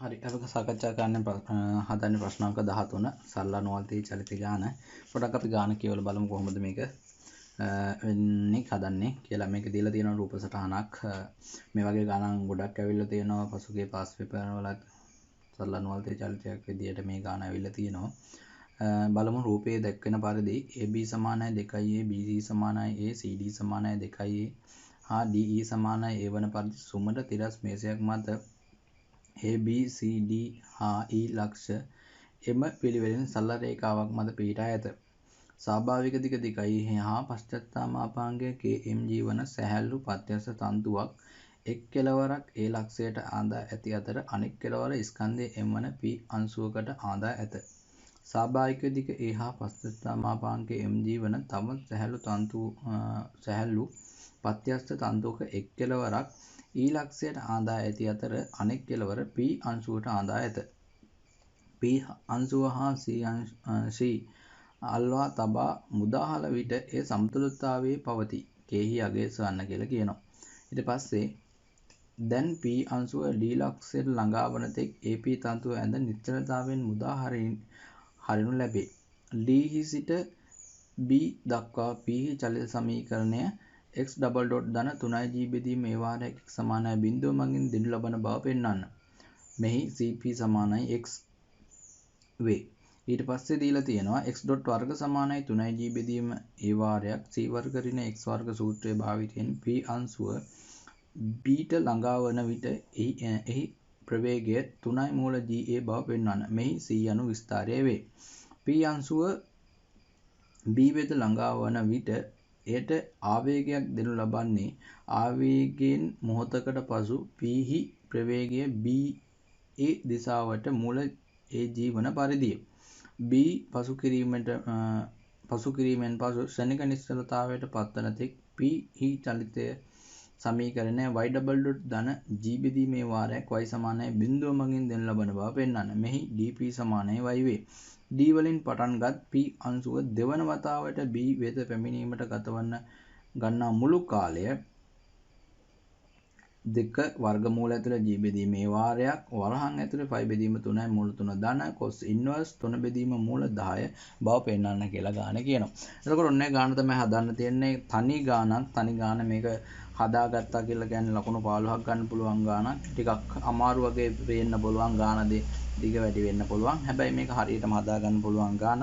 හරි අපි සාකච්ඡා කරන්න හදන්නේ ප්‍රශ්න අංක 13 සරල නොවල්ති චලිත ගාන. පොඩක් අපි ගාන කියවලා බලමු කොහොමද මේක වෙන්නේ හදන්නේ කියලා. මේක දීලා තියෙන රූප සටහනක් මේ වගේ ගානක් ගොඩක් ඇවිල්ලා තියෙනවා. පසුගිය පාස් පේපර් වල සරල නොවල්ති චලිතයක් විදියට මේ ගාන ඇවිල්ලා තියෙනවා. බලමු රූපයේ දැක්වෙන පරිදි AB සමානයි 2A, BC සමානයි A, CD සමානයි 2A හා DE සමානයි A වන පරිදි සුමට තිරස් මේසයක් මත ABCD හා E ලක්ෂ එම පිළිවෙලින් සරල රේඛාවක් මත පිහිටා ඇත. ස්වාභාවික දිග 2 හා පශ්චාත්තාමාපාංගය KMG වන සැහැල්ලු ප්‍රත්‍යස්ථ තන්තුවක් එක් කෙළවරක් A ලක්ෂයට ආදා ඇති අතර අනෙක් කෙළවර ස්කන්ධය M වන P අංශුවකට ආදා ඇත. ස්වාභාවික දිග A හා පශ්චාත්තාමාපාංගය MG වන තවත් සැහැල්ලු ප්‍රත්‍යස්ථ තන්තුවක එක් කෙළවරක් E ලක්ෂයට ආදා ඇති අතර අනෙක් කෙළවර P අංශුවට ආදා ඇත. P අංශුව හා C අල්වා තබා මුදාහල විට ඒ සමතුලිතතාවයේ පවතී. කෙහි අගය සොයන්න කියලා කියනවා. ඊට පස්සේ දැන් P අංශුව D ලක්ෂයට ළඟා වන තෙක් AP තන්තුව ඇඳ නිශ්චලතාවයෙන් මුදා හරිනු ලැබේ. D සිට B දක්වා P චලිත සමීකරණය x ධන 3g බෙදීම ඒ වාරයක් x සමානයි බිඳුව මගින් දෙනු ලබන බව පෙන්වන්න. මෙහි CP සමානයි x වේ. ඊට පස්සේ දීලා තියෙනවා x වර්ග සමානයි 3g බෙදීම ඒ වාරයක් c වර්ග ඍණ x වර්ග සූත්‍රය භාවිතයෙන් p අංශුව b ට ළඟා වන විට එහි ප්‍රවේගය 3 මූල ga බව පෙන්වන්න. මෙහි c යනු විස්තරය වේ. p අංශුව b වෙත ළඟා වන විට එයට ආවේගයක් දෙනු ලබන්නේ ආවේගයෙන් මොහොතකට පසු p හි ප්‍රවේගය b a දිශාවට මූල ag වන පරිදිය. b පසු කිරීමෙන් පසු ශ්‍රේණික නිශ්චලතාවයට පත්වන තෙක් p හි චලිතය සමීකරණය y ධන g බෙදීමේ වාරයක් y සමානයි බිඳුව මගින් දෙනු ලබන බව පෙන්වන්න. මෙහි dp සමානයි y වේ. d වලින් පටන්ගත් p අංශුව දෙවන වතාවට b වෙත පැමිණීමට ගන්නා මුළු කාලය 2 වර්ගමූල ඇතුළේ g බෙදීමේ වාරයක් වරහන් ඇතුළේ π බෙදීම 3යි මූල 3 ධන cos ඉන්වර්ස් 3 බෙදීම මූල 10 බව පෙන්වන්න කියලා ගාන කියනවා. එතකොට ඔන්න ගාන තමයි හදන්න තියෙන්නේ. තනි ගාන මේක හදාගත්තා කියලා කියන්නේ ලකුණු 15ක් ගන්න පුළුවන් ගානක්. ටිකක් අමාරු වගේ වෙන්න පුළුවන් ගාන දිග වැඩි වෙන්න පුළුවන්. හැබැයි මේක හරියටම හදාගන්න පුළුවන් ගාන.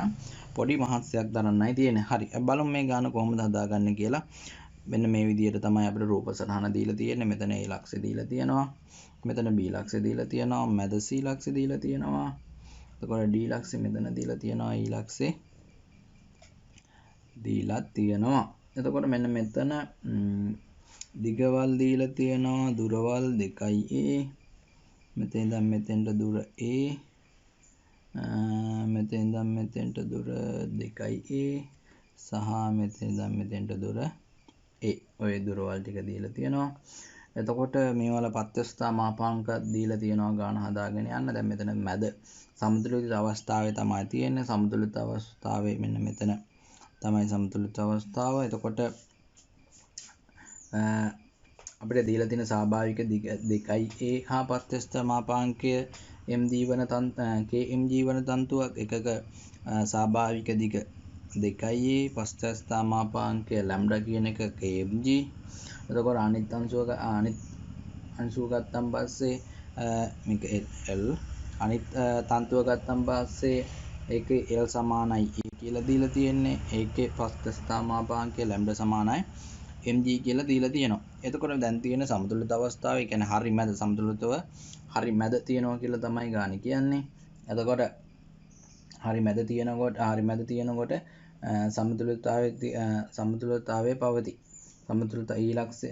පොඩි මහත්සයක් දරන්නයි තියෙන්නේ. හරි. බලමු මේ ගාන කොහොමද හදාගන්නේ කියලා. මෙන්න මේ විදිහට තමයි අපිට රූප සටහන දීලා තියෙන්නේ. මෙතන A ලක්ෂය දීලා තියෙනවා. මෙතන B ලක්ෂය දීලා තියෙනවා. මැද C ලක්ෂය දීලා තියෙනවා. එතකොට D ලක්ෂය මෙතන දීලා තියෙනවා. E ලක්ෂය දීලා තියෙනවා. එතකොට මෙන්න මෙතන දිගවල් දීලා තියෙනවා. දුරවල් 2a. මෙතෙන් ඉඳන් මෙතෙන්ට දුර a. මෙතෙන් ඉඳන් මෙතෙන්ට දුර 2a සහ මෙතෙන් ඉඳන් මෙතෙන්ට දුර ඔය දුරවල් ටික දීලා තියෙනවා. එතකොට මේ වල පත්‍යස්ථා මාපාංක දීලා තියෙනවා ගාන හදාගෙන යන්න. දැන් මෙතන මැද සමතුලිත අවස්ථාවේ තමයි තියෙන්නේ. සමතුලිත අවස්ථාවේ මෙන්න මෙතන තමයි සමතුලිත අවස්ථාව. එතකොට අපිට දීලා තියෙන ස්වාභාවික දිග 2a හා පත්‍යස්ථා මාපාංකය KMG වන තන්තුවක් එකක ස්වාභාවික දිග 2a පශ්චාත්ථා මාපාංකය ලැම්ඩා කියන එක KMG. එතකොට අනිත් අංශුව ගත්තන් පස්සේ මේක L අනිත් තන්තුව ගත්තන් පස්සේ ඒකේ L සමානයි A කියලා දීලා තියෙන්නේ. ඒකේ පශ්චාත්ථා මාපාංකය ලැම්ඩා සමානයි mg කියලා දීලා තියෙනවා. එතකොට දැන් තියෙන සමතුලිත අවස්ථාව, ඒ කියන්නේ හරි මැද සමතුලිතව හරි මැද තියෙනවා කියලා තමයි ගාන කියන්නේ. එතකොට හරි මැද තියෙනකොට සමතුලිතතාවයේ පවතී. සමතුලිත E ලක්ෂය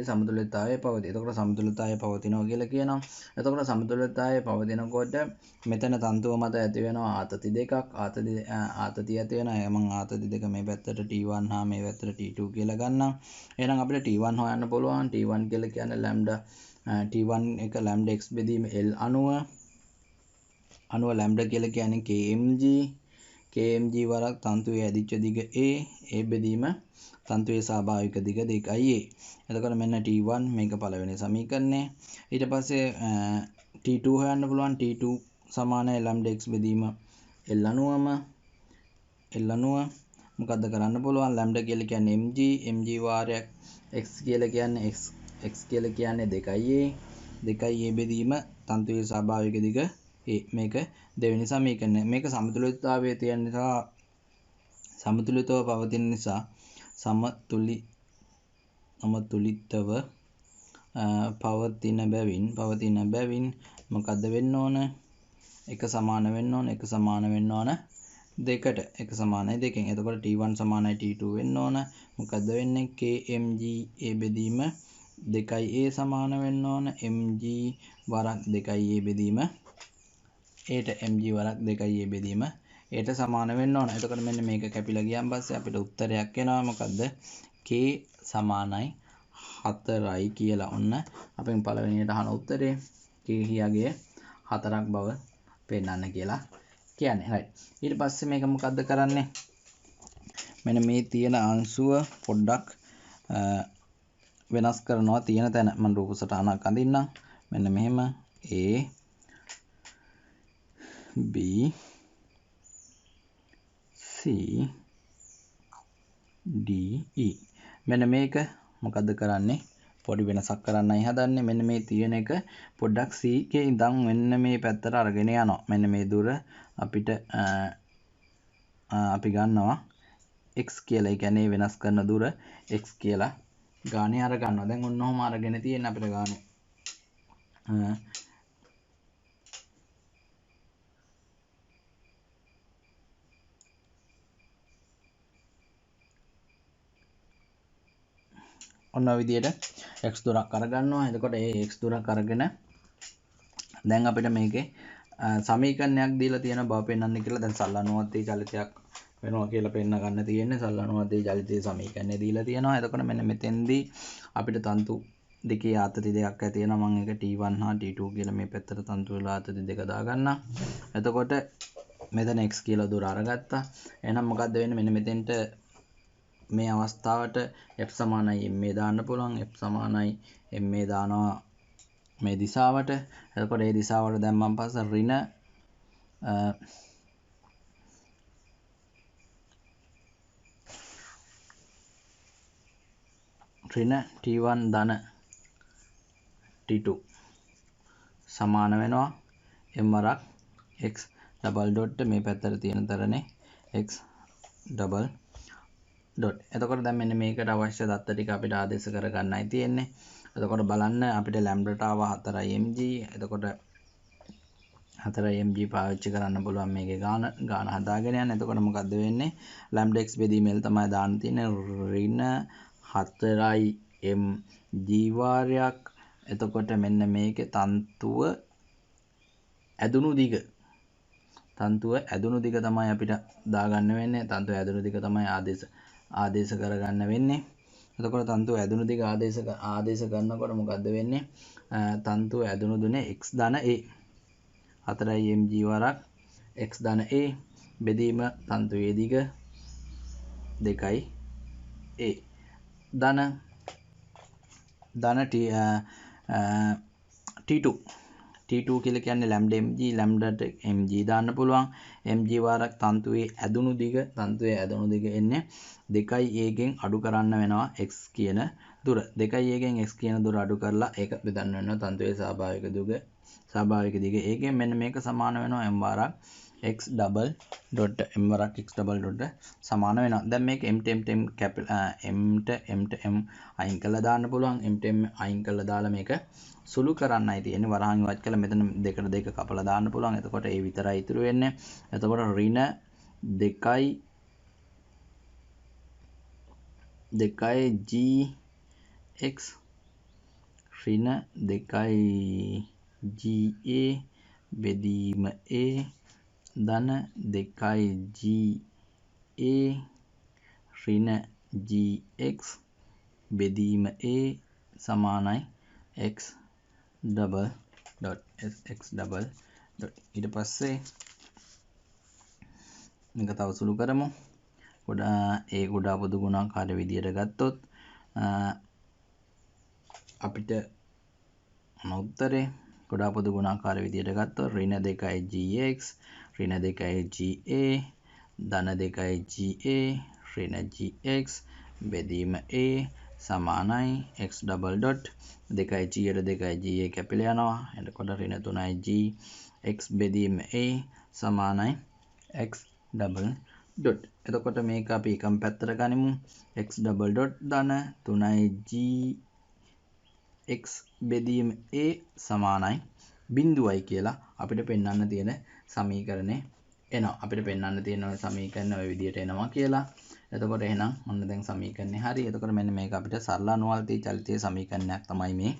සමතුලිතතාවයේ පවතී. එතකොට සමතුලිතතාවයේ පවතිනවා කියලා කියනවා. එතකොට සමතුලිතතාවයේ පවතිනකොට මෙතන තන්තුව මත ඇති වෙනවා ආතති දෙකක්. ආතති ඇති වෙනවා. මම ආතති දෙක මේ පැත්තට T1 හා මේ පැත්තට T2 කියලා ගන්නම්. එහෙනම් අපිට T1 හොයන්න පුළුවන්. T1 කියලා කියන්නේ ලැම්ඩා T1 එක ලැම්ඩා x බෙදීම L අණුව ලැම්ඩා කියලා කියන්නේ KMG kmg වරක් තන්තුවේ ඇදිච්ච දිග a ඒ බෙදීම තන්තුවේ ස්වාභාවික දිග 2a. එතකොට මෙන්න t1 මේක පළවෙනි සමීකරණය. ඊට පස්සේ t2 හොයන්න පුළුවන්. t2 සමානයි lambda x බෙදීම l අණුවම මොකද්ද කරන්න පුළුවන්? lambda කියලා කියන්නේ mg වාරයක් x කියලා කියන්නේ x කියලා කියන්නේ 2a බෙදීම තන්තුවේ ස්වාභාවික දිග a. මේක දෙවෙනි සමීකරණය. මේක සමතුලිතතාවයේ තියෙන නිසා සමතුලිතව පවතින නිසා සමතුලිතව පවතින බැවින් මොකද්ද වෙන්න ඕන? එක සමාන වෙන්න ඕන දෙකට. එක සමානයි දෙකෙන්. එතකොට t1 සමානයි t2 වෙන්න ඕන. මොකද්ද වෙන්නේ? kmg a බෙදීම 2a සමාන වෙන්න ඕන. mg වරක් 2a බෙදීම ඒට mg වරක් 2a බෙදීම ඒට සමාන වෙන්න ඕන. එතකොට මෙන්න මේක කැපිලා ගියන් පස්සේ අපිට උත්තරයක් එනවා. මොකද්ද? k සමානයි 4යි කියලා. ඔන්න අපෙන් පළවෙනියට අහන උත්තරේ k හියගේ 4ක් බව පෙන්නන්න කියලා කියන්නේ. right. ඊට පස්සේ මේක මොකද්ද කරන්නේ? මෙන්න මේ තියෙන අංශුව පොඩ්ඩක් වෙනස් කරනවා තියෙන තැන. මම රූප සටහනක් අඳින්නම්. මෙන්න මෙහෙම a b c d e. මෙන්න මේක මොකද්ද කරන්නේ? පොඩි වෙනසක් කරන්නයි හදන්නේ. මෙන්න මේ තියෙන එක පොඩ්ඩක් c එකේ ඉඳන් මෙන්න මේ පැත්තට අරගෙන යනවා. මෙන්න මේ දුර අපිට අපි ගන්නවා x කියලා. ඒ කියන්නේ වෙනස් කරන දුර x කියලා ගානේ අර ගන්නවා. දැන් ඔන්න ඔහම අරගෙන තියෙන අපිට ගානේ ඔන්න ඔය විදිහට x දුරක් අරගන්නවා. එතකොට ඒ x දුරක් අරගෙන දැන් අපිට මේකේ සමීකරණයක් දීලා තියෙන බව පෙන්වන්න කියලා දැන් සල්ලනුවත්තේ චලිතයක් වෙනවා කියලා පෙන්න ගන්න තියෙන්නේ. සල්ලනුවත්තේ චලිතයේ සමීකරණය දීලා තියෙනවා. එතකොට මෙන්න මෙතෙන්දී අපිට තන්තු දෙකේ ආතති දෙකක් ඇති වෙනවා. මම ඒක t1 හා t2 කියලා මේ පැත්තට තන්තු වල ආතති දෙක දාගන්නම්. එතකොට මෙතන x කියලා දුර අරගත්තා. එහෙනම් මොකද්ද වෙන්නේ? මෙන්න මෙතෙන්ට මේ අවස්ථාවට f සමානයි ma දාන්න පුළුවන්. f සමානයි ma දානවා මේ දිශාවට. එතකොට මේ දිශාවට දැම්මන් පස්සේ ඍණ t1 ධන t2 සමාන වෙනවා m වරක් x ඩබල් ඩොට් මේ පැත්තට තියෙන තරනේ x ඩබල් ඩොට්. එතකොට දැන් මෙන්න මේකට අවශ්‍ය දත්ත ටික අපිට ආදේශ කරගන්නයි තියෙන්නේ. එතකොට බලන්න අපිට ලැම්බඩට ආව 4mg. එතකොට 4mg පාවිච්චි කරන්න පුළුවන් මේකේ ගාන හදාගෙන යන්න. එතකොට මොකද්ද වෙන්නේ? ලැම්බඩ x බෙදීම l තමයි දාන්න තියෙන්නේ. ඍණ 4mg වාරයක්. එතකොට මෙන්න මේකේ තන්තුව ඇදුණු දිග තමයි අපිට දාගන්න වෙන්නේ. තන්තුව ඇදුණු දිග තමයි ආදේශ කරගන්න වෙන්නේ. එතකොට තන්තුව ඇදුණු දිග ආදේශ කරනකොට මොකද්ද වෙන්නේ? තන්තුව ඇදුණු දුනේ x ධන a 4mg වරක් x ධන a බෙදීම තන්තුවේ දිග 2a ධන t2 කියලා කියන්නේ lambda mg. lambdaට mg දාන්න පුළුවන්. mg වාරක් තන්තුවේ ඇදුණු දිග එන්නේ 2a ගෙන් අඩු කරන්න වෙනවා x කියන දුර. 2a ගෙන් x කියන දුර අඩු කරලා ඒක බෙදන්න වෙනවා තන්තුවේ ස්වාභාවික දිග. ඒකෙන් මෙන්න මේක සමාන වෙනවා m වාරක් x ඩබල් ඩොට් සමාන වෙනවා. දැන් මේක m අයින් කරලා දාන්න පුළුවන්. m අයින් කරලා දාලා මේක සුළු කරන්නයි තියෙන්නේ. වරහන් ඉවත් කළා මෙතන දෙකට දෙක කපලා දාන්න පුළුවන්. එතකොට ඒ විතරයි ඉතුරු වෙන්නේ. එතකොට ඍණ 2gx ඍණ 2ga බෙදීම a ධන 2ga ඍණ gx බෙදීම a සමානයි x ඩබල් ඩොට් ඊට පස්සේ මේක තව සුළු කරමු. ඒ කුඩා පොදු ගුණාකාර විදියට ගත්තොත් අපිට උත්තරේ කුඩා පොදු ගුණාකාර විදියට ගත්තොත් ඍණ 2 gx ඍණ 2 ga ධන 2 ga ඍණ gx බෙදීම a සමානයි x ඩබල් ඩොට් 2 g යට 2 ga කැපිලා යනවා. එතකොට ඍණ 3 g x බෙදීම a සමානයි x ඩබල් ඩොට්. එතකොට මේක අපි එකම පැත්තට ගනිමු. x ඩබල් ඩොට් ධන 3 g x බෙදීම a සමානයි බිඳුවයි කියලා අපිට පෙන්වන්න තියෙන සමීකරණය එනවා. අපිට පෙන්වන්න තියෙන ওই සමීකරණ ওই විදියට එනවා කියලා. එතකොට එහෙනම් ඔන්න දැන් සමීකරණේ හරි. එතකොට මෙන්න මේක අපිට සරල අනුවර්තී චලිතයේ සමීකරණයක් තමයි මේ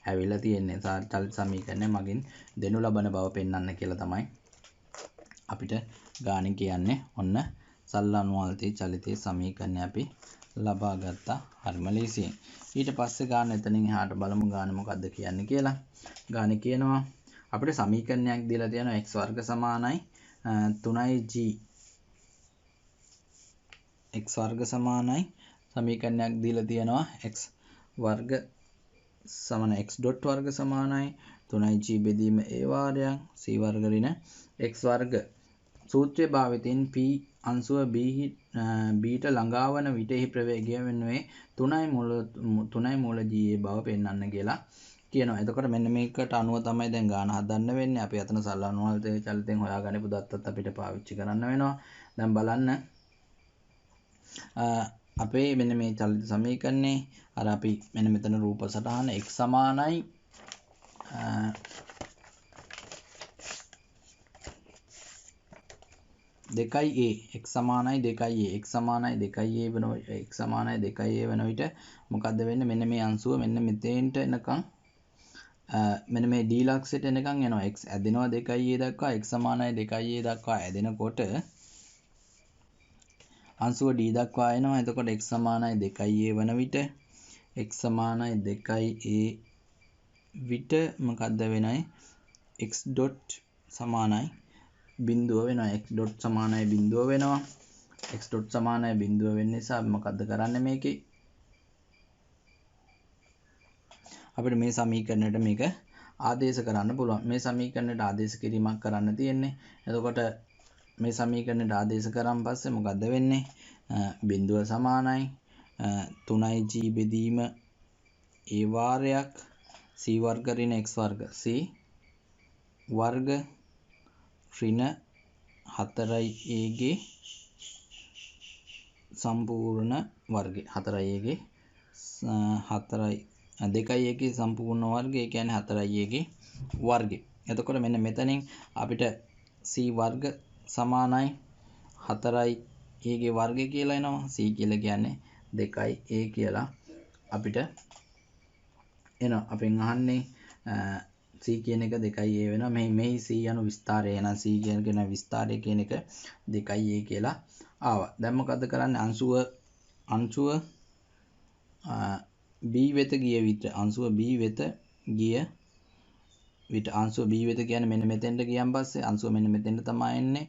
ඇවිල්ලා තියෙන්නේ. චලිත සමීකරණය මගින් දෙනු ලබන බව පෙන්වන්න කියලා තමයි අපිට ගාණින් කියන්නේ. ඔන්න සරල අනුවර්තී චලිතයේ සමීකරණය අපි ලබා ගත්තා. හරිම ලේසියෙන්. ඊට පස්සේ ගාන එතනින් එහාට බලමු ගාන මොකද්ද කියන්නේ කියලා. ගාන කියනවා අපිට සමීකරණයක් දීලා තියෙනවා x වර්ග සමානයි 3g x වර්ග සමානයි සමීකරණයක් දීලා තියෙනවා x වර්ග සමාන x ඩොට් වර්ග සමානයි 3g බෙදීම a වාරයක් c වර්ග ඍණ x වර්ග සූත්‍රයේ භාවිතයෙන් p අංශුව b ට ළඟා වන විටෙහි ප්‍රවේගය වෙනුවේ 3 මූල g බව පෙන්වන්න කියලා කියනවා. එතකොට මෙන්න මේකට අනුව තමයි දැන් ගාන හදන්න වෙන්නේ. අපි අතන සරල අනුවර්තී චලිතයෙන් හොයාගන්නපු දත්තත් අපිට පාවිච්චි කරන්න වෙනවා. දැන් බලන්න අපේ මෙන්න මේ චලිත සමීකරණේ අර අපි මෙන්න මෙතන රූප සටහන x සමානයි දෙකයි a x සමානයි 2a x සමානයි 2a වෙන x සමානයි 2a වෙන විට මොකද්ද වෙන්නේ? මෙන්න මේ අංශුව මෙන්න මෙතෙන්ට එනකම් මෙන්න මේ d ලක්ෂයට එනකම් එනවා. x ඇදෙනවා 2a දක්වා x සමානයි 2a දක්වා ඇදෙනකොට අංශුව d දක්වා එනවා. එතකොට x සමානයි 2a වන විට x සමානයි 2a විට මොකද්ද වෙන්නේ? x ඩොට් සමානයි බිඳුව වෙනවා. x ඩොට් සමානයි බිඳුව වෙනවා. x ඩොට් සමානයි බිඳුව වෙන නිසා අපි මොකද්ද කරන්නේ මේකේ? අපිට මේ සමීකරණයට මේක ආදේශ කරන්න පුළුවන්. මේ සමීකරණයට ආදේශ කිරීමක් කරන්න තියෙන්නේ. එතකොට මේ සමීකරණයට ආදේශ කරාන් පස්සේ මොකද්ද වෙන්නේ? බිඳුව සමානයි 3g බෙදීම a වාරයක් c වර්ග ඍණ x වර්ග c වර්ග ඍණ 4a ගේ සම්පූර්ණ වර්ගය 4a ගේ 2a ගේ සම්පූර්ණ වර්ගය. ඒ කියන්නේ 4a ගේ වර්ගය. එතකොට මෙන්න මෙතනින් අපිට c වර්ග සමානයි 4a ගේ වර්ගය කියලා එනවා. c කියලා කියන්නේ 2a කියලා අපිට එනවා. අපෙන් අහන්නේ c කියන එක 2a වෙනවා. මේ c යන විස්තරය එන c කියන විස්තරය කියන එක 2a කියලා ආවා. දැන් මොකද්ද කරන්නේ? අංශුව b වෙත ගිය විට අංශුව b වෙත කියන්නේ මෙන්න මෙතෙන්ට ගියන් පස්සේ අංශුව මෙන්න මෙතෙන්ට තමයි එන්නේ.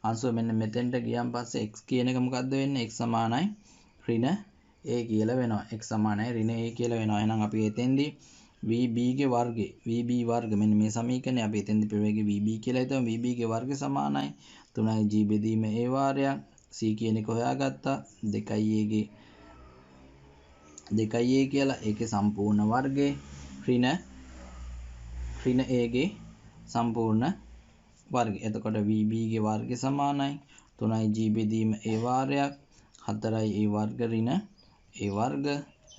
අංශුව මෙන්න මෙතෙන්ට ගියන් පස්සේ x කියන එක මොකද්ද වෙන්නේ? x සමානයි ඍණ a කියලා වෙනවා. x සමානයි ඍණ a කියලා වෙනවා. එහෙනම් අපි එතෙන්දී vb ගේ වර්ගය vb වර්ග මෙන්න මේ සමීකරණය අපි එතෙන්දී ප්‍රවේගය vb කියලා හිතමු. vb ගේ වර්ග සමානයි 3g බෙදීම a වාරයක් c කියන එක හොයාගත්තා 2a ගේ 2a කියලා ඒකේ සම්පූර්ණ වර්ගය ඍණ a ගේ සම්පූර්ණ වර්ගය. එතකොට vb ගේ වර්ගය සමානයි 3g බෙදීම a වාරයක් 4a වර්ග ඍණ a වර්ග.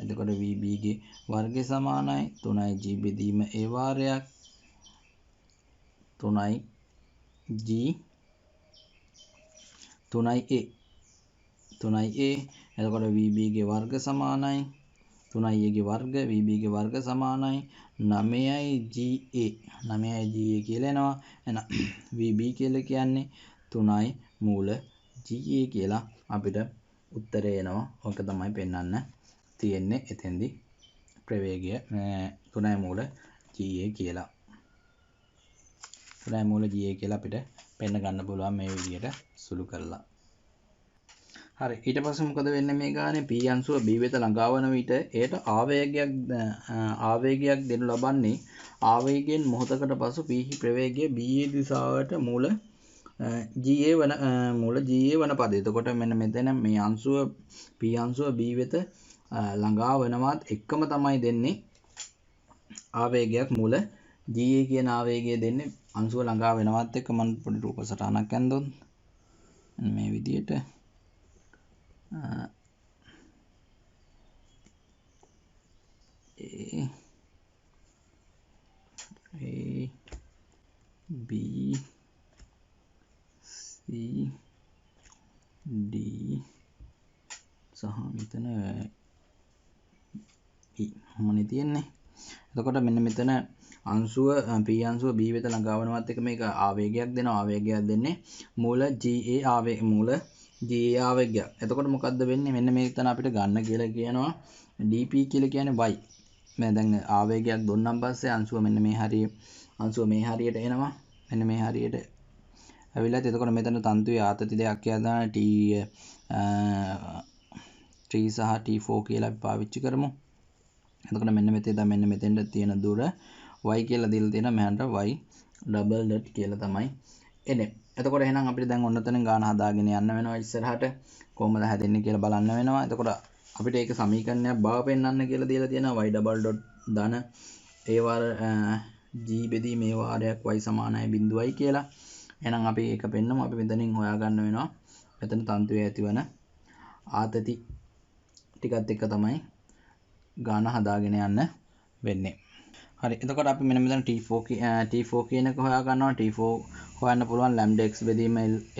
එතකොට vb ගේ වර්ගය සමානයි 3g බෙදීම a වාරයක් 3a එතකොට vb ගේ වර්ග සමානයි 3a ගේ වර්ග vb ගේ වර්ග සමානයි 9ga කියලා එනවා. එහෙනම් vb කියලා කියන්නේ 3 මූල ga කියලා අපිට උත්තරය එනවා. ඔක තමයි පෙන්වන්න තියෙන්නේ එතෙන්දී ප්‍රවේගය 3 මූල ga කියලා. 3 මූල ga කියලා අපිට පෙන්න ගන්න පුළුවන් මේ විදිහට සුළු කරලා. හරි ඊට පස්සේ මොකද වෙන්නේ මේ ගානේ p අංශුව b වෙත ළඟා වන විට එයට ආවේගයක් දෙනු ලබන්නේ ආවේගයෙන් මොහොතකට පසු p ප්‍රවේගය b දිශාවට මූල GA වන පදය. එතකොට මෙන්න මෙතන මේ අංශුව p අංශුව b වෙත ළඟා වෙනවත් එක්කම තමයි දෙන්නේ ආවේගයක් මූල GA කියන ආවේගය දෙන්නේ අංශුව ළඟා වෙනවත් එක්ක මම පොඩි රූප සටහනක් ඇඳොත් මේ විදිහට B C D සහ මෙතන E මොනේ තියෙන්නේ. එතකොට මෙන්න මෙතන අංශුව p අංශුව b වෙත ළඟා වනවත් එක මේක ආවේගයක් දෙනවා. ආවේගයක් දෙන්නේ මූල GA ආවේගයක්. එතකොට මොකද්ද වෙන්නේ? මෙන්න මේක තන අපිට ගන්න කියලා කියනවා dp කියලා කියන්නේ y. මම දැන් ආවේගයක් දුන්නාන් පස්සේ අංශුව මෙන්න මේ හරියට එනවා. මෙන්න මේ හරියට ඇවිල්ලා එතකොට මෙතන තන්තුවේ ආතති දෙකක් කියලා T3 සහ T4 කියලා අපි පාවිච්චි කරමු. එතකොට මෙන්න මෙතෙන්ට තියෙන දුර y කියලා දීලා තියෙනවා. මෙහන්ට y ඩබල් ඩොට් කියලා තමයි එන්නේ. එතකොට එහෙනම් අපිට දැන් ඔන්න ඔතන ගාන හදාගෙන යන්න වෙනවා ඉස්සරහට කොහොමද හැදෙන්නේ කියලා බලන්න වෙනවා. එතකොට අපිට ඒක සමීකරණයක් බව පෙන්වන්න කියලා දීලා තියෙනවා y ඩබල් ඩොට් ධන ඒ වාර g බෙදී මේ වාරයක් y සමානයි 0යි කියලා. එහෙනම් අපි ඒක පෙන්නමු. අපි මෙතනින් හොයාගන්න වෙනවා මෙතන තන්තුවේ ඇතිවන ආතති ටිකත් එක්ක තමයි ගාන හදාගෙන යන්න වෙන්නේ. හරි එතකොට අපි මෙන්න මෙතන T4 කියන එක හොයා ගන්නවා. T4 හොයන්න පුළුවන් lambda x බෙදීම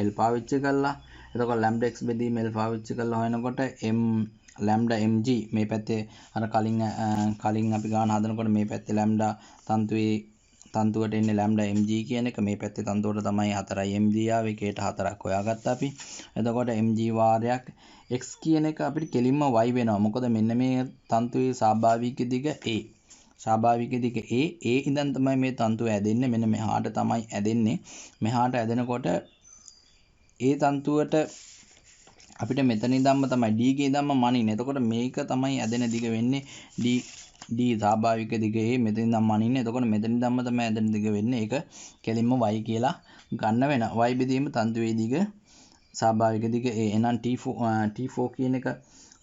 l පාවිච්චි කරලා. එතකොට lambda x බෙදීම l පාවිච්චි කරලා හොයනකොට lambda mg මේ පැත්තේ අර කලින් අපි ගාන හදනකොට මේ පැත්තේ lambda තන්තුවට එන්නේ lambda mg කියන එක. මේ පැත්තේ තන්තුවට තමයි 4යි mg ආවේ. ඒකට 4ක් හොයාගත්තා අපි. එතකොට mg වාරයක් x කියන එක අපිට කෙලින්ම y වෙනවා. මොකද මෙන්න මේ තන්තුවේ ස්වාභාවික දිග a. ස්වාභාවික දිග a ඉඳන් තමයි මේ තන්තුව ඇදෙන්නේ. මෙන්න මෙහාට තමයි ඇදෙන්නේ. මෙහාට ඇදෙනකොට ඒ තන්තුවට අපිට මෙතන ඉඳන්ම තමයි d ගේ ඉඳන්ම මනින්නේ. එතකොට මේක තමයි ඇදෙන දිග වෙන්නේ d ස්වාභාවික දිග a මෙතන ඉඳන් මනින්නේ. එතකොට මෙතන ඉඳන්ම තමයි ඇදෙන දිග වෙන්නේ. ඒක කෙලින්ම y කියලා ගන්න වෙනවා. y බෙදීම තන්තුවේ දිග ස්වාභාවික දිග a. එහෙනම් T4 කියන එක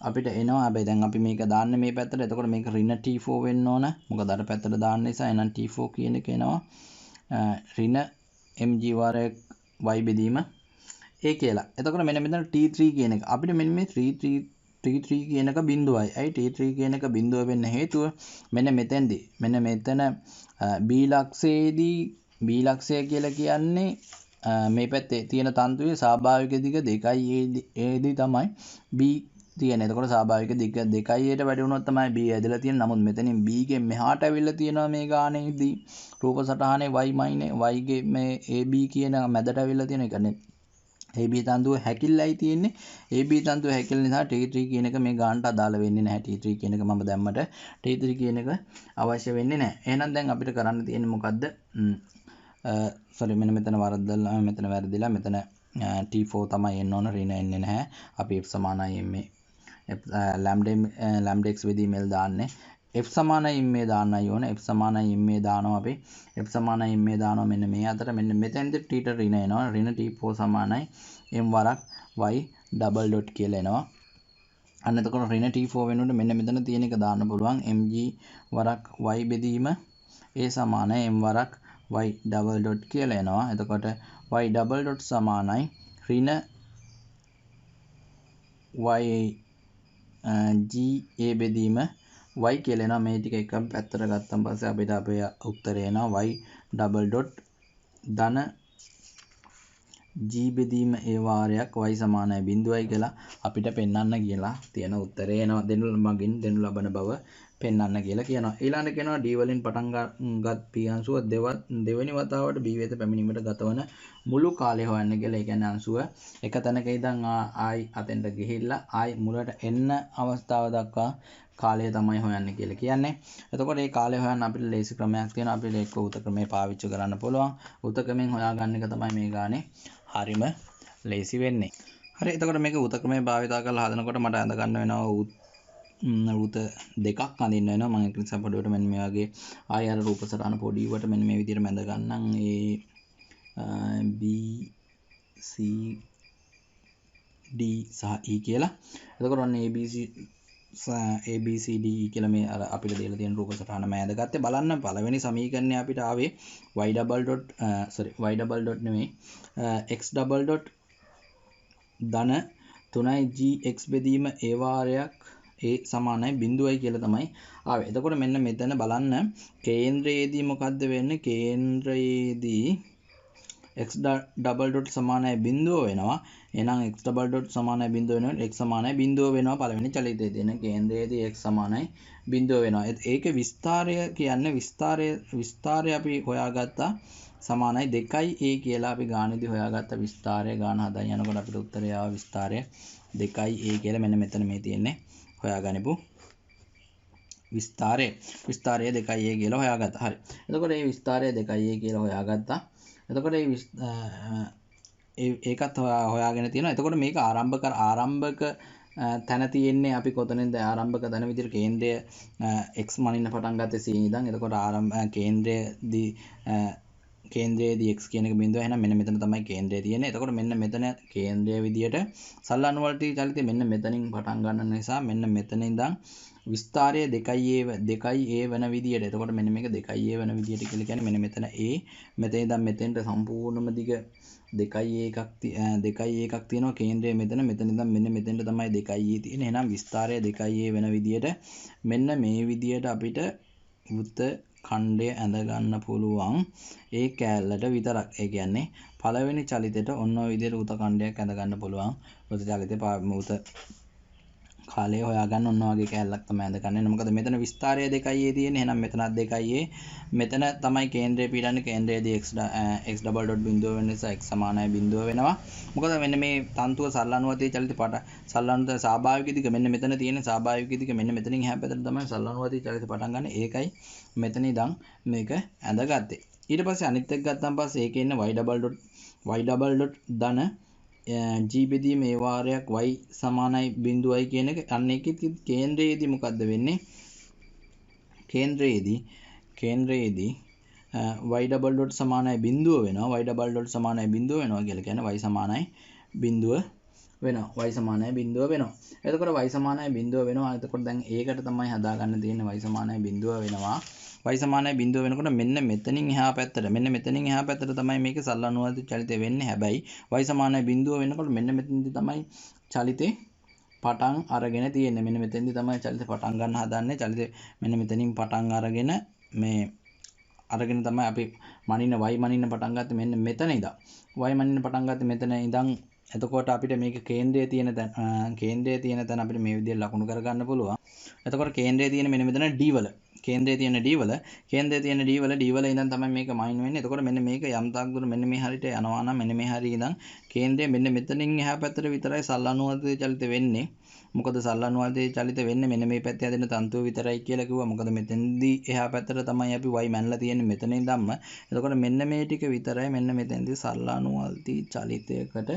අපිට එනවා. හැබැයි දැන් අපි මේක දාන්න මේ පැත්තට. එතකොට මේක ඍණ T4 වෙන්න ඕන. මොකද අර පැත්තට දාන්න නිසා. එහෙනම් T4 කියන එක එනවා ඍණ mg වාරයක් y බෙදීම a කියලා. එතකොට මෙන්න මෙතන T3 කියන එක අපිට මෙන්න මේ T3 කියන එක බිඳුවයි. ඇයි T3 කියන එක බිඳුව වෙන්න හේතුව මෙන්න මෙතන B ලක්ෂය කියලා කියන්නේ මේ පැත්තේ තියෙන තන්තුවේ ස්වාභාවික දිග 2යි ඒදී තමයි B තියෙන්නේ. එතකොට ස්වාභාවික දිග 2යිට වැඩි වුණොත් තමයි B ඇදලා තියෙන්නේ. නමුත් මෙතනින් B ගෙන් මෙහාට ඇවිල්ලා තියෙනවා මේ ගානේදී රූප සටහනේ y ගේ මේ AB කියන මැදට ඇවිල්ලා තියෙන එකනේ. AB තන්තුව හැකිල්ලයි තියෙන්නේ. AB තන්තුව හැකිල නිසා T3 කියන එක මේ ගානට අදාළ වෙන්නේ නැහැ. T3 කියන එක මම දැම්මට T3 කියන එක අවශ්‍ය වෙන්නේ නැහැ. එහෙනම් දැන් අපිට කරන්න තියෙන්නේ මොකද්ද? මෙන්න මෙතන වැරදිලා මෙතන T4 තමයි එන්න ඕන. ඍණ එන්නේ නැහැ. අපි f සමානයි m lambda x බෙදීම l දාන්නේ. f සමානයි m දාන්නයි ඕන. f සමානයි m දානවා අපි. f සමානයි m දානවා මෙන්න මේ අතර. මෙන්න මෙතෙන්ද t ට ඍණ එනවා. ඍණ T4 සමානයි m වරක් y ඩබල් ඩොට් කියලා එනවා. අන්න එතකොට ඍණ T4 වෙනුවට මෙන්න මෙතන තියෙන එක දාන්න පුළුවන්. mg වරක් y බෙදීම a සමානයි m වරක් y ඩබල් ඩොට් කියලා එනවා. එතකොට y ඩබල් ඩොට් සමානයි ඍණ y g a බෙදීම y කියලා එනවා. මේ ටික එක පැත්තට ගත්තන් පස්සේ අපිට අපේ උත්තරය එනවා y ඩබල් ඩොට් ධන g බෙදීම a වාරයක් y සමානයි 0යි කියලා අපිට පෙන්වන්න කියලා තියෙන උත්තරය එනවා. දෙනු ලබන බව පෙන්වන්න කියලා කියනවා. ඊළඟට කියනවා d වලින් පටන් ගත් p අංශුව දෙවෙනි වතාවට b වෙත පැමිණීමට ගතවන මුළු කාලය හොයන්න කියලා. ඒ කියන්නේ අංශුව එක තැනක ඉඳන් ආයි අතෙන්ට ගිහිල්ලා ආයි මුලට එන්න අවස්ථාව දක්වා කාලය තමයි හොයන්න කියලා කියන්නේ. එතකොට මේ කාලය හොයන්න අපිට ලේසි ක්‍රමයක් තියෙනවා. අපිට එක්ක උත ක්‍රමය පාවිච්චි කරන්න පුළුවන්. උත ක්‍රමෙන් හොයාගන්න එක තමයි මේ ගානේ හරිම ලේසි වෙන්නේ. හරි එතකොට මේක උත ක්‍රමය භාවිතා කරලා හදනකොට මට අඳ ගන්න වෙනවා උත දෙකක් අඳින්න වෙනවා මම ඒක නිසා පොඩ්ඩට මෙන්න මේ වගේ ආය අර රූප සටහන පොඩිවට මෙන්න මේ විදිහට මැද ගන්නම් B C D සහ E කියලා. එතකොට ඔන්න ABCD කියලා මේ අර අපිට දීලා තියෙන රූප සටහන මෑද ගත්තේ බලන්න පළවෙනි සමීකරණය අපිට ආවේ y double dot නෙමෙයි x double dot ධන 3යි gx බෙදීම a වාරයක් a සමානයි බිඳුවයි කියලා තමයි ආවේ. එතකොට මෙන්න මෙතන බලන්න කේන්ද්‍රයේදී මොකද්ද වෙන්නේ? කේන්ද්‍රයේදී x double dot සමානයි බිඳුව වෙනවා. එහෙනම් x double dot සමානයි බිඳුව වෙනවා. x සමානයි බිඳුව වෙනවා පළවෙනි චලිතයේ තියෙන කේන්ද්‍රයේදී x සමානයි බිඳුව වෙනවා. ඒකේ විස්තරය කියන්නේ විස්තරය අපි හොයාගත්තා සමානයි 2a කියලා අපි ගානේදී හොයාගත්ත විස්තරය ගාන හදන් යනකොට අපිට උත්තරය ආව විස්තරය 2a කියලා මෙන්න මෙතන මේ තියෙන්නේ හොයාගනිපු විස්තරය 2a කියලා හොයාගත්තා. හරි. එතකොට මේ විස්තරය 2a කියලා හොයාගත්තා. එතකොට ඒකත් හොයාගෙන තියෙනවා. එතකොට මේක ආරම්භක තැන තියෙන්නේ අපි කොතනින්ද ආරම්භක තැන විදිහට කේන්ද්‍රය x මනින්න පටන් ගත්තේ c ඉඳන්. එතකොට කේන්ද්‍රයේදී x කියන එක බිඳුව. එහෙනම් මෙන්න මෙතන තමයි කේන්ද්‍රය තියෙන්නේ. එතකොට මෙන්න මෙතන කේන්ද්‍රය විදියට සල්ලානුවලටි චලිතය මෙන්න මෙතනින් පටන් ගන්න නිසා මෙන්න මෙතන ඉඳන් විස්තරය 2a වෙන විදියට. එතකොට මෙන්න මේක 2a වෙන විදියට කියලා කියන්නේ මෙන්න මෙතන a මෙතන ඉඳන් මෙතෙන්ට සම්පූර්ණම දිග 2a එකක් තියෙනවා. කේන්ද්‍රය මෙතන ඉඳන් මෙන්න මෙතෙන්ට තමයි 2a තියෙන්නේ. එහෙනම් විස්තරය 2a වෙන විදියට මෙන්න මේ විදියට අපිට වෘත්ත ඛණ්ඩය ඇඳ ගන්න පුළුවන් ඒ කෑල්ලට විතරක්. ඒ කියන්නේ පළවෙනි චලිතයට ඔන්න ඔය විදිහට වෘත්ත ඛණ්ඩයක් ඇඳ ගන්න පුළුවන්. වෘත්ත චලිතේ වෘත්ත කාලය හොයාගන්න ඔන්න වගේ කෑල්ලක් තමයි ඇඳ ගන්න. මොකද මෙතන විස්තරය 2a තියෙන්නේ. එහෙනම් මෙතනත් 2a. මෙතන තමයි කේන්ද්‍රය පීඩන්නේ. කේන්ද්‍රයේදී x double dot බිඳුව වෙන නිසා x සමානයි බිඳුව වෙනවා. මොකද මෙන්න මේ තන්තුව සල්ලානුවතේ චලිත සල්ලානුවත ස්වාභාවික දිග මෙන්න මෙතන තියෙන ස්වාභාවික දිග මෙන්න මෙතනින් එහා පැත්තට තමයි සල්ලානුවතේ චලිත පටන් ගන්න. ඒකයි මෙතන ඉඳන් මේක ඇඳගත්තේ. ඊට පස්සේ අනිත් එක ගත්තාන් පස්සේ ඒකේ ඉන්න y double dot ධන g බෙදීම a වාරයක් y සමානයි බිඳුවයි කියන එක. අන්න ඒකෙත් කේන්ද්‍රයේදී මොකද්ද වෙන්නේ? කේන්ද්‍රයේදී y double dot සමානයි බිඳුව වෙනවා. y double dot සමානයි බිඳුව වෙනවා කියලා කියන්නේ y සමානයි බිඳුව වෙනවා. y සමානයි බිඳුව වෙනවා. එතකොට y සමානයි බිඳුව වෙනවා. එතකොට දැන් ඒකට තමයි හදාගන්න තියෙන්නේ y සමානයි බිඳුව වෙනවා. y සමානයි බිඳුව වෙනකොට මෙන්න මෙතනින් එහා පැත්තට තමයි මේක සල්ලානුවත චලිතය වෙන්නේ. හැබැයි y සමානයි බිඳුව වෙනකොට මෙන්න මෙතනදී තමයි චලිතේ පටන් අරගෙන තියෙන්නේ. මෙන්න මෙතෙන්දී තමයි චලිතේ පටන් ගන්න හදන්නේ. චලිතේ මෙන්න මෙතනින් පටන් අරගෙන තමයි අපි මනින්න y මනින්න පටන් ගත්තේ මෙන්න මෙතන ඉඳන්. y මනින්න පටන් ගත්තේ මෙතන ඉඳන්. එතකොට අපිට මේක කේන්ද්‍රයේ තියෙන තැන අපිට මේ විදිහට ලකුණු කරගන්න පුළුවන්. එතකොට කේන්ද්‍රයේ තියෙන මෙන්න මෙතන d වල කේන්ද්‍රයේ තියෙන d වල ඉඳන් තමයි මේක මයින් වෙන්නේ. එතකොට මෙන්න මේක යම් තාක් දුර මෙන්න මේ හරියට යනවා නම් මෙන්න මේ හරිය ඉඳන් කේන්ද්‍රය මෙන්න මෙතනින් එහා පැත්තට විතරයි සල්ලානුවතේ චලිත වෙන්නේ. මොකද සල්ලානුවතේ චලිත වෙන්නේ මෙන්න මේ පැත්තේ හැදෙන තන්තුව විතරයි කියලා කිව්වා. මොකද මෙතෙන්දී එහා පැත්තට තමයි අපි y මැනලා තියෙන්නේ මෙතන ඉඳන්ම. එතකොට මෙන්න මේ ටික විතරයි මෙන්න මෙතෙන්දී සල්ලානුවතේ චලිතයකට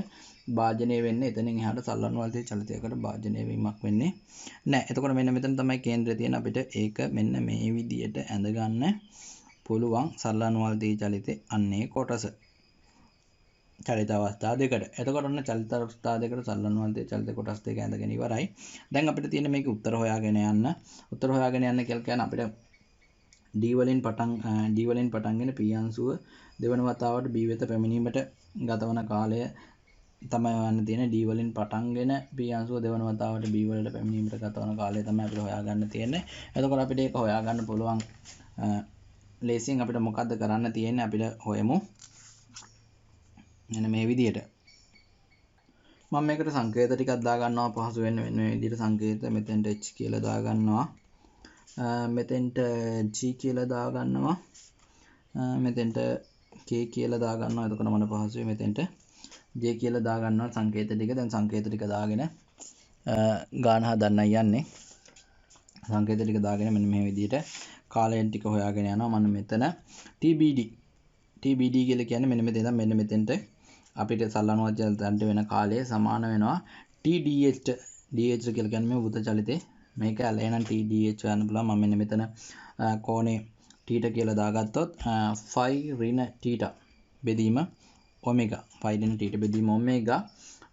භාජනය වෙන්නේ. එතනින් එහාට සල්ලානුවතේ චලිතයකට භාජනය වීමක් වෙන්නේ නැහැ. එතකොට මෙන්න මෙතන තමයි කේන්ද්‍රය තියෙන. අපිට ඒක මෙන්න මේ විදියට ඇඳ ගන්න පුළුවන් සල්ලානුවතේ චලිතේ අන්නේ කොටස. චලිත අවස්ථා දෙකට. එතකොට ඔන්න චලිත අවස්ථා දෙකට සල්ලානුවතේ චලිත කොටස් දෙක ඇඳගෙන ඉවරයි. දැන් අපිට තියෙන මේක උත්තර හොයාගෙන යන්න කියලා කියන්නේ අපිට d වලින් පටන්ගෙන p අංශුව දෙවන වතාවට b වෙත පැමිණීමට ගතවන කාලය තමයි හොයන්න තියෙන්නේ. d වලින් පටන්ගෙන p අංශුව දෙවන වතාවට b වලට පැමිණීමට ගතවන කාලය තමයි අපිට හොයාගන්න තියෙන්නේ. එතකොට අපිට ඒක හොයාගන්න පුළුවන් ලේසියෙන් අපිට මොකද්ද කරන්න තියෙන්නේ? අපිට හොයමු මෙන්න මේ විදියට. මම මේකට සංකේත ටිකක් දා ගන්නවා පහසු වෙන්න මේ විදියට සංකේත මෙතෙන්ට h කියලා දා ගන්නවා. මෙතෙන්ට g කියලා දා ගන්නවා. මෙතෙන්ට k කියලා දා ගන්නවා. එතකොට මම පහසුවේ මෙතෙන්ට j කියලා දා ගන්නවා සංකේත ටික. දැන් සංකේත ටික දාගෙන ගාන හදන්නයි යන්නේ. සංකේත ටික දාගෙන මෙන්න මේ විදියට කාලයෙන් ටික හොයාගෙන යනවා. මම මෙතන TBD කියලා කියන්නේ මෙන්න මෙතන මෙන්න මෙතෙන්ට අපිට සල්ලනුවත් චලිතයන්ට වෙන කාලය සමාන වෙනවා TDH DH කියලා කියන්නේ මේ වෘත චලිතේ මේක එහෙනම් TDH ගන්න පුළුවන් මම මෙන්න මෙතන කෝණේ θ කියලා දාගත්තොත් phi ඍණ θ බෙදීම ඔමෙගා phi ඍණ θ බෙදීම ඔමෙගා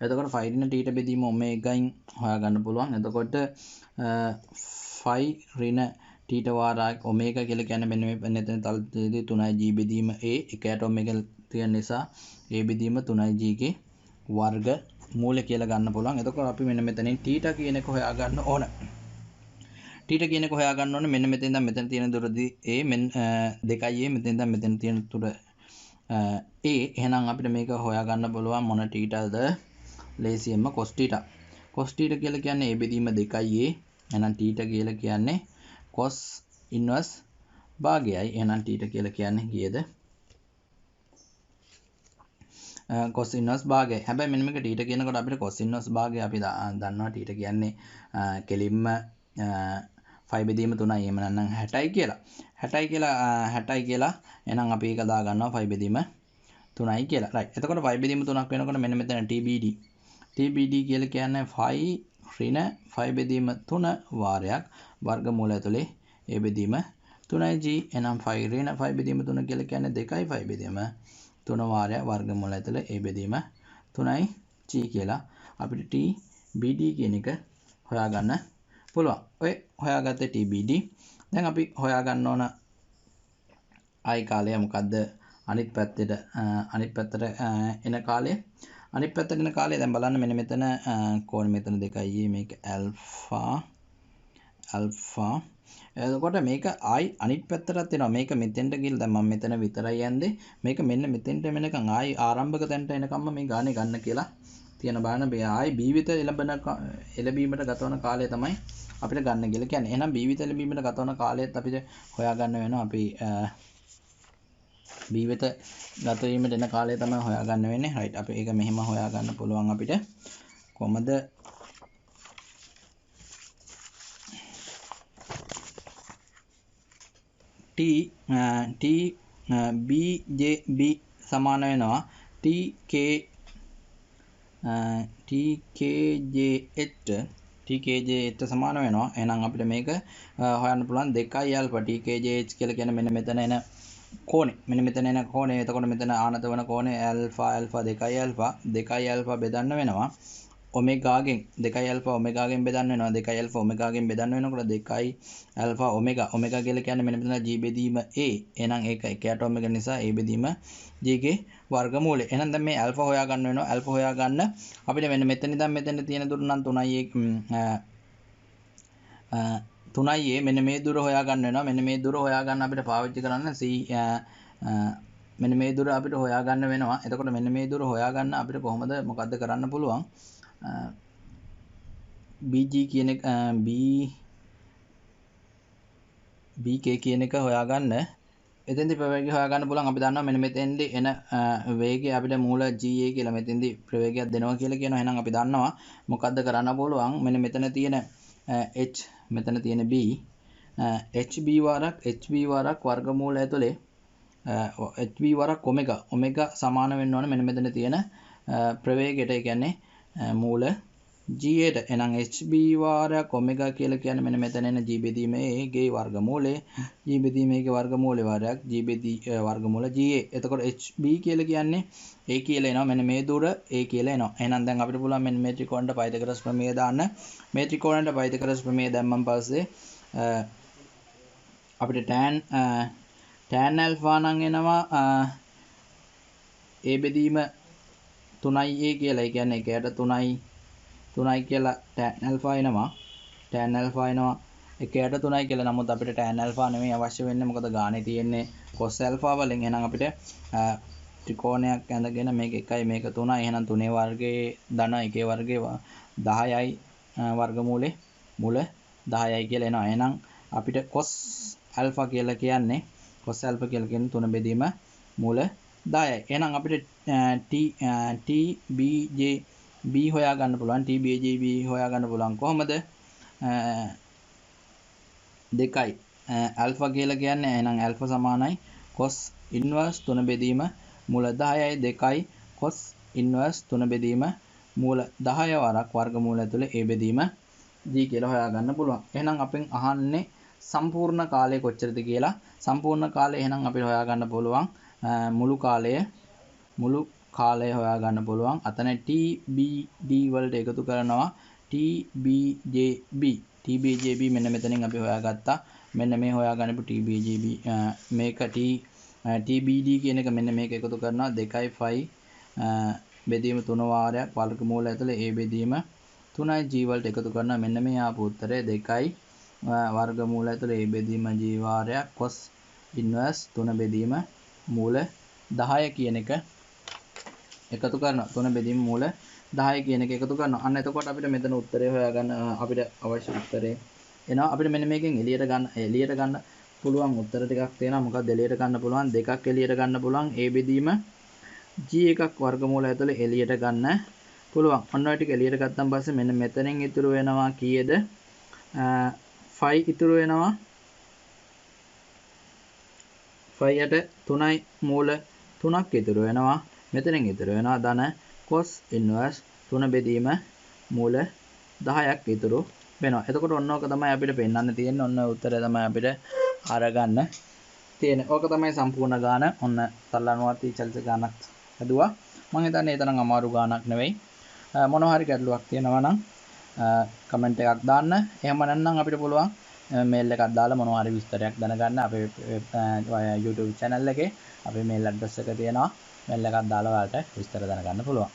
එතකොට phi ඍණ θ බෙදීම ඔමෙගායින් හොයාගන්න පුළුවන් එතකොට phi ඍණ θ වාරයක් ඔමෙගා කියලා කියන්නේ මෙන්න මේ මෙතන තලයේදී 3g බෙදීම a එකයට ඔමෙගා තියෙන නිසා a බෙදීම 3g ගේ වර්ග මූලය කියලා ගන්න පුළුවන්. එතකොට අපි මෙන්න මෙතනින් θ කියන එක හොයා ගන්න ඕන. θ කියන එක හොයා ගන්න ඕනේ මෙන්න මෙතෙන් ඉඳන් මෙතන තියෙන දුරදී a මෙන්න 2a මෙතෙන් ඉඳන් මෙතන තියෙන දුර a එහෙනම් අපිට මේක හොයා ගන්න පුළුවන් මොන θද ලේසියෙන්ම cos θ. cos θ කියලා කියන්නේ a බෙදීම 2a එහෙනම් θ කියලා කියන්නේ cos inverse භාගයයි. එහෙනම් θ කියලා කියන්නේ කීයද? cos inverse භාගය. හැබැයි මෙන්න මේක θ කියනකොට අපිට cos inverse භාගය අපි දන්නවා θ කියන්නේ කෙලින්ම phi බෙදීම 3යි. එහෙම නැත්නම් 60යි කියලා. 60යි කියලා එහෙනම් අපි ඒක දා ගන්නවා phi බෙදීම 3යි කියලා. right. එතකොට phi බෙදීම 3ක් වෙනකොට මෙන්න මෙතන TBD. TBD කියලා කියන්නේ phi ඍණ phi බෙදීම 3 වාරයක් වර්ගමූල ඇතුලේ a බෙදීම 3යි g. එහෙනම් phi ඍණ phi බෙදීම 3 කියලා කියන්නේ 2යි phi බෙදීම 3 වාරයක් වර්ගමූල ඇතුලේ a බෙදීම 3යි g කියලා අපිට TBD කියන එක හොයාගන්න පුළුවන්. ඔය හොයාගත්තේ TBD. දැන් අපි හොයාගන්න ඕන ආයි කාලය මොකද්ද? අනිත් පැත්තට එන කාලය. අනිත් පැත්තට එන කාලය දැන් බලන්න මෙන්න මෙතන කෝණ මෙතන 2යි මේක ඇල්ෆා. එතකොට මේක ආයි අනිත් පැත්තටත් එනවා. මේක මෙතෙන්ට ගිහලා දැන් මම මෙතන විතරයි යන්නේ. මේක මෙන්න මෙතෙන්ට එනකන් ආයි ආරම්භක තැනට එනකම්ම මේ ගානේ ගන්න කියලා තියෙන බලන්න. මේ ආයි B විත එළඹීමට ගතවන කාලය තමයි අපිට ගන්න කියලා කියන්නේ. එහෙනම් B විත එළඹීමට ගතවන කාලයත් අපිට හොයාගන්න වෙනවා. අපි B වෙත ගත වීමට එන කාලය තමයි හොයාගන්න වෙන්නේ. right. අපි ඒක මෙහෙම හොයාගන්න පුළුවන් අපිට. කොහමද? TBJB සමාන වෙනවා TKJH සමාන වෙනවා. එහෙනම් අපිට මේක හොයන්න පුළුවන් 2i alpha TKJH කියලා කියන්නේ මෙන්න මෙතන එන කෝණේ. මෙන්න මෙතන එන කෝණේ. එතකොට මෙතන ආනත වෙන කෝණේ alpha 2i alpha බෙදන්න වෙනවා ඔමෙගාගෙන් 2i alpha ඔමෙගාගෙන් බෙදන්න වෙනවා 2i alpha ඔමෙගාගෙන් බෙදන්න වෙනකොට 2i alpha ඔමෙගා කියලා කියන්නේ මෙන්න මෙතන g බෙදීම a. එහෙනම් ඒක එකයට ඔමෙගා නිසා a බෙදීම g ගේ වර්ගමූලය. එහෙනම් දැන් මේ alpha හොයා ගන්න වෙනවා. alpha හොයා ගන්න අපිට මෙන්න මෙතන ඉඳන් මෙතන තියෙන දුර නම් 3i මෙන්න මේ දුර හොයා ගන්න වෙනවා. මෙන්න මේ දුර හොයා ගන්න අපිට පාවිච්චි කරන්න මෙන්න මේ දුර අපිට හොයා ගන්න වෙනවා. එතකොට මෙන්න මේ දුර හොයා ගන්න අපිට කොහොමද මොකද්ද කරන්න පුළුවන්? BG කියන එක BK කියන එක හොයාගන්න එතෙන්දී ප්‍රවේගය හොයාගන්න පුළුවන්. අපි දන්නවා මෙන්න මෙතෙන්දී එන වේගය අපිට මූල GA කියලා මෙතෙන්දී ප්‍රවේගයක් දෙනවා කියලා කියනවා. එහෙනම් අපි දන්නවා මොකද්ද කරන්න පුළුවන්? මෙන්න මෙතන තියෙන H මෙතන තියෙන B HB වාරක් වර්ගමූල ඇතුලේ HB වාරක් ඔමෙගා සමාන වෙන්න ඕනේ මෙන්න මෙතන තියෙන ප්‍රවේගයට. ඒ කියන්නේ මූල G8. එහෙනම් HB වාරයක් ඔමෙගා කියලා කියන්නේ මෙන්න මෙතන එන G බෙදීම A ගේ වර්ගමූලය. G බෙදීම A ගේ වර්ගමූලය වාරයක් G වර්ගමූල GA. එතකොට HB කියලා කියන්නේ A කියලා එනවා. මෙන්න මේ දුර A කියලා එනවා. එහෙනම් දැන් අපිට පුළුවන් මෙන්න මේ ත්‍රිකෝණයට පයිතගොරස් ප්‍රමේය දාන්න. මේ ත්‍රිකෝණයට පයිතගොරස් ප්‍රමේය දැම්මන් පස්සේ අපිට tan alpha නම් එනවා A බෙදීම 3a කියලා. ඒ කියන්නේ එකයට 3i කියලා tan alpha එනවා. එකයට 3i කියලා. නමුත් අපිට tan alpha නෙමෙයි අවශ්‍ය වෙන්නේ. මොකද ගානේ තියෙන්නේ cos alpha වලින්. එහෙනම් අපිට ත්‍රිකෝණයක් ඇඳගෙන මේක 1යි මේක 3යි. එහෙනම් 3 වර්ගයේ ධන 1 වර්ගයේ 10යි වර්ගමූලේ මුල 10යි කියලා එනවා. එහෙනම් අපිට cos alpha කියලා කියන්නේ 3 බෙදීම මුල 10යි. එහෙනම් අපිට TBJB හොයා ගන්න පුළුවන්. TBJB හොයා ගන්න පුළුවන් කොහොමද? 2යි alpha කියලා කියන්නේ එහෙනම් alpha සමානයි cos inverse 3 බෙදීම මුල 10යි 2යි cos ඉන්වර්ස් 3 බෙදීම මූල 10 වරක් වර්ගමූල ඇතුලේ a බෙදීම g කියලා හොයාගන්න පුළුවන්. එහෙනම් අපෙන් අහන්නේ සම්පූර්ණ කාලය කොච්චරද කියලා. සම්පූර්ණ කාලය එහෙනම් අපිට හොයාගන්න පුළුවන් මුළු කාලය හොයාගන්න පුළුවන්. අතන TBD වලට එකතු කරනවා TBJB මෙන්න මෙතනින් අපි හොයාගත්තා. මෙන්න මේ හොයාගන්නපු TBJB මේක TBD කියන එක මෙන්න මේක එකතු කරනවා 2.5 බෙදීම 3 වාරයක් වර්ගමූල ඇතුලේ a බෙදීම 3යි g වලට එකතු කරනවා. මෙන්න මේ ආපු උත්තරය 2යි වර්ගමූල ඇතුලේ a බෙදීම g වාරයක් cos ඉන්වර්ස් 3 බෙදීම මූල 10 කියන එක එකතු කරනවා. 3 බෙදීම මූල 10 කියන එක එකතු කරනවා. අන්න එතකොට අපිට මෙතන උත්තරය හොයාගන්න අපිට අවශ්‍ය උත්තරේ එනවා. අපිට මෙන්න මේකෙන් එළියට ගන්න පුළුවන් උත්තර ටිකක් තියෙනවා. මොකක්ද එළියට ගන්න පුළුවන්? දෙකක් එළියට ගන්න පුළුවන්. a බෙදීම g එකක් වර්ගමූල ඇතුලේ එළියට ගන්න පුළුවන්. ඔන්න ඔය ටික එළියට ගත්තන් පස්සේ මෙන්න මෙතනින් ඉතුරු වෙනවා කීයද? 5 ඉතුරු වෙනවා. 5යට 3යි මූල 3ක් ඉතුරු වෙනවා. මෙතනින් ඉතුරු වෙනවා ධන cos ඉන්වර්ස් 3 බෙදීම මූල 10ක් ඉතුරු වෙනවා. එතකොට ඔන්න ඕක තමයි අපිට පෙන්වන්න තියෙන්නේ. ඔන්න උත්තරය තමයි අපිට අරගන්න තියෙන්නේ. ඕක තමයි සම්පූර්ණ ගාන. ඔන්න සරලනුවත් චලිත ගානක් හදුවා. මම හිතන්නේ ඒ තරම් අමාරු ගානක් නෙවෙයි. මොනවා හරි ගැටලුවක් තියෙනවා නම් කමෙන්ට් එකක් දාන්න. එහෙම නැත්නම් අපිට පුළුවන් මේල් එකක් දාලා මොනවා හරි විස්තරයක් දැනගන්න අපේ YouTube channel එකේ අපේ මේල් ඇඩ්‍රස් එක තියෙනවා. මේල් එකක් දාලා ඔයාලට විස්තර දැනගන්න පුළුවන්.